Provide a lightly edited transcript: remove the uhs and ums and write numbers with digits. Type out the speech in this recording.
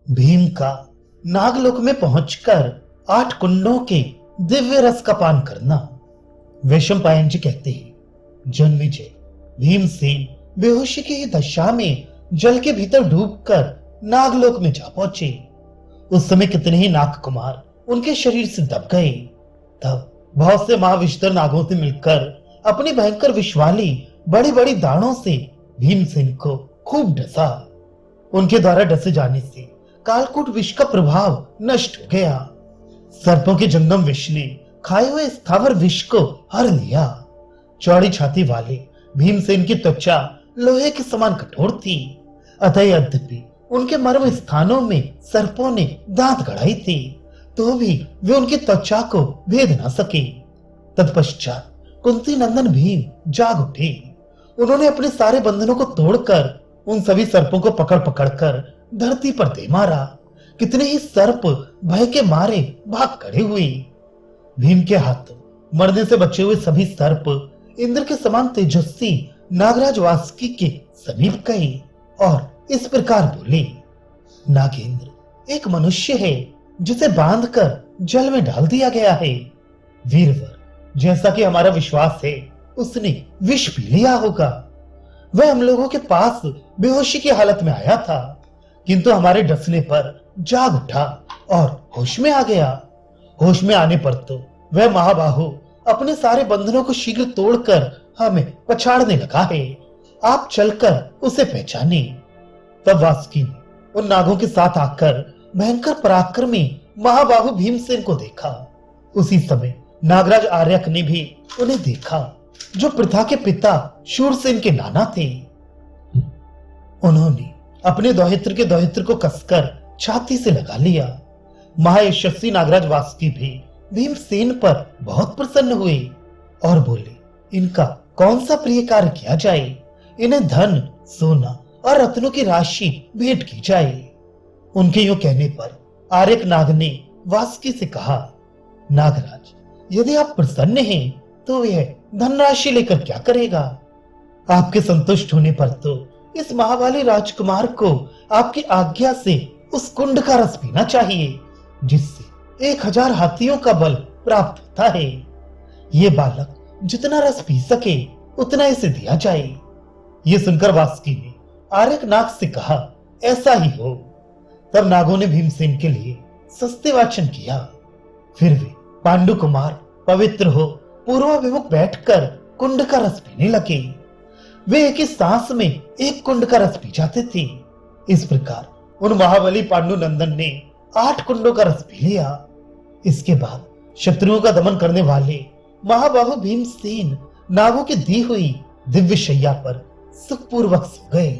भीम का नागलोक में पहुंचकर 8 कुंडों के दिव्य रस का पान करना। वैशंपायन जी कहते हैं, जन्मेजय भीमसेन बेहोशी की दशा में जल के भीतर डूबकर नागलोक में जा पहुंचे। उस समय कितने ही नाग कुमार उनके शरीर से दब गए। तब बहुत से महाविष्टर नागों से मिलकर अपनी भयंकर विष वाली बड़ी बड़ी दाढ़ों से भीमसेन को खूब डसा। उनके द्वारा डसे जाने से कालकूट विष का प्रभाव नष्ट हो गया। सर्पों के जंगम विष ने खाए हुए स्थावर विष को हर लिया। चौड़ी छाती वाले भीमसेन की त्वचा लोहे के समान कठोर थी, अतः यद्यपि उनके मर्म स्थानों में सर्पों ने दांत गड़ाई थी, तो भी वे उनकी त्वचा को भेद न सके। तत्पश्चात कुंती नंदन भीम जाग उठे। उन्होंने अपने सारे बंधनों को तोड़कर उन सभी सर्पों को पकड़ पकड़कर धरती पर दे मारा। कितने ही सर्प भय के मारे भाग खड़े हुए। भीम के हाथों मरने से बचे हुए सभी सर्प इंद्र के समान तेजस्वी नागराज वासुकी के समीप गए और इस प्रकार बोले, नागेंद्र एक मनुष्य है जिसे बांधकर जल में डाल दिया गया है। वीरवर, जैसा कि हमारा विश्वास है, उसने विष पी लिया होगा। वह हम लोगों के पास बेहोशी की हालत में आया था, किंतु हमारे डसने पर जाग उठा और होश में आ गया। होश में आने पर तो वह महाबाहु अपने सारे बंधनों को शीघ्र तोड़कर हमें पछाड़ने लगा है। आप चलकर उसे पहचाने। तब वासुकी ने उन नागों के साथ आकर भयंकर पराक्रमी महाबाहु भीमसेन को देखा। उसी समय नागराज आर्यक ने भी उन्हें देखा, जो पृथा के पिता शूरसेन के नाना थे। उन्होंने अपने दोहित्र के दोहित्र को कसकर छाती से लगा लिया। महायशस्वी नागराज वासुकी भी भीमसेन पर बहुत प्रसन्न हुए और बोले, इनका कौन सा प्रिय कार्य किया जाए। इन्हें धन, सोना और रत्नों की राशि भेंट की जाए। उनके यूं कहने पर आर्यक नाग ने वासुकी से कहा, नागराज यदि आप प्रसन्न हैं तो यह धनराशि लेकर क्या करेगा। आपके संतुष्ट होने पर तो इस महाबली राजकुमार को आपकी आज्ञा से उस कुंड का रस पीना चाहिए, जिससे 1000 हाथियों का बल प्राप्त होता है। ये बालक जितना रस पी सके उतना इसे दिया जाए। ये सुनकर वासुकी ने आर्यक नाग से कहा, ऐसा ही हो। तब नागों ने भीमसेन के लिए सस्ते वाचन किया। फिर वे पांडु कुमार पवित्र हो पूर्वाभिमुख बैठकर कुंड का रस पीने लगे। वे एक ही सांस में एक कुंड का रस पी जाते थे। इस प्रकार उन महाबली पांडु नंदन ने 8 कुंडों का रस पी लिया। इसके बाद शत्रुओं का दमन करने वाले महाबाहु भीमसेन नागों की दी हुई दिव्य शैया पर सुखपूर्वक सो गए।